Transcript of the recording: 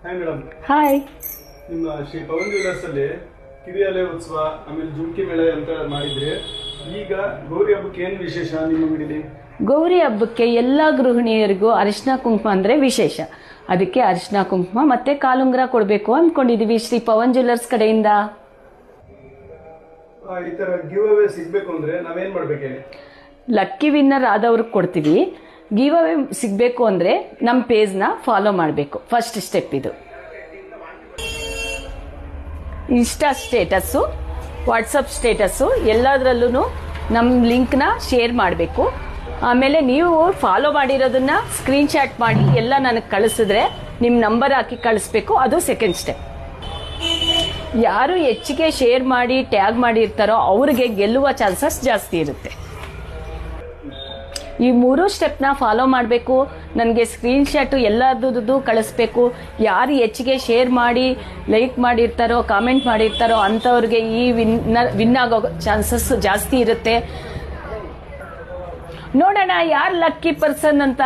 Hi madam. Hi. ನಿಮ್ಮ Shri Pavan jewellers ಅಲ್ಲಿ ಕಿರಿಯಲೆ ಉತ್ಸವ ಆಮೇಲೆ ಜುಮ್ಕಿ ಮೇಳ ಅಂತ ಮಾಡಿದ್ರಿ. ಈಗ ಗೌರಿ ಹಬ್ಬಕ್ಕೆ ಏನ್ ವಿಶೇಷ ನಿಮ್ಮ ಅಂಗಡಿಲಿ? ಗೌರಿ ಹಬ್ಬಕ್ಕೆ ಎಲ್ಲ ಗೃಹಿಣಿಯರಿಗೂ ಅರಿಶಿನ ಕುಂಕುಮ ಅಂದ್ರೆ ವಿಶೇಷ. ಅದಕ್ಕೆ ಅರಿಶಿನ ಕುಂಕುಮ ಮತ್ತೆ ಕಾಲುಂಗ್ರ ಕೊಡಬೇಕು ಅಂದ್ಕೊಂಡಿದೀವಿ ಶ್ರೀ ಪವನ್ ಜ್ಯುವೆಲರ್ಸ್ ಕಡೆಯಿಂದ. ಈ ತರ ಗಿವ್ ಅವೇ ಸಿಗ್ಬೇಕು ಅಂದ್ರೆ ನಾವೇನ್ ಮಾಡ್ಬೇಕು ಹೇಳಿ? ಲಕ್ಕಿ ವಿನ್ನರ್ ಆದವ್ರಿಗೆ ಕೊಡ್ತೀವಿ. ಗಿವ್ ಅವೇ ಸಿಗಬೇಕು ಅಂದರೆ ನಮ್ಮ ಪೇಜ್ನ ಫಾಲೋ ಮಾಡಬೇಕು. ಫಸ್ಟ್ ಸ್ಟೆಪ್ ಇದು. ಇನ್ಸ್ಟಾ ಸ್ಟೇಟಸ್ಸು, ವಾಟ್ಸಪ್ ಸ್ಟೇಟಸ್ಸು ಎಲ್ಲದರಲ್ಲೂ ನಮ್ಮ ಲಿಂಕ್ನ ಶೇರ್ ಮಾಡಬೇಕು. ಆಮೇಲೆ ನೀವು ಫಾಲೋ ಮಾಡಿರೋದನ್ನ ಸ್ಕ್ರೀನ್ಶಾಟ್ ಮಾಡಿ ಎಲ್ಲ ನನಗೆ ಕಳಿಸಿದ್ರೆ ನಿಮ್ಮ ನಂಬರ್ ಹಾಕಿ ಕಳಿಸ್ಬೇಕು. ಅದು ಸೆಕೆಂಡ್ ಸ್ಟೆಪ್. ಯಾರು ಹೆಚ್ಚಿಗೆ ಶೇರ್ ಮಾಡಿ ಟ್ಯಾಗ್ ಮಾಡಿರ್ತಾರೋ ಅವ್ರಿಗೆ ಗೆಲ್ಲುವ ಚಾನ್ಸಸ್ ಜಾಸ್ತಿ ಇರುತ್ತೆ. ಈ 3 ಸ್ಟೆಪ್ನ ಫಾಲೋ ಮಾಡಬೇಕು. ನನಗೆ ಸ್ಕ್ರೀನ್ಶಾಟು ಎಲ್ಲದರದ್ದು ಕಳಿಸ್ಬೇಕು. ಯಾರು ಹೆಚ್ಚಿಗೆ ಶೇರ್ ಮಾಡಿ ಲೈಕ್ ಮಾಡಿರ್ತಾರೋ ಕಾಮೆಂಟ್ ಮಾಡಿರ್ತಾರೋ ಅಂಥವ್ರಿಗೆ ಈ ವಿನ್ ಆಗೋ ಚಾನ್ಸಸ್ ಜಾಸ್ತಿ ಇರುತ್ತೆ. ನೋಡೋಣ ಯಾರು ಲಕ್ಕಿ ಪರ್ಸನ್ ಅಂತ.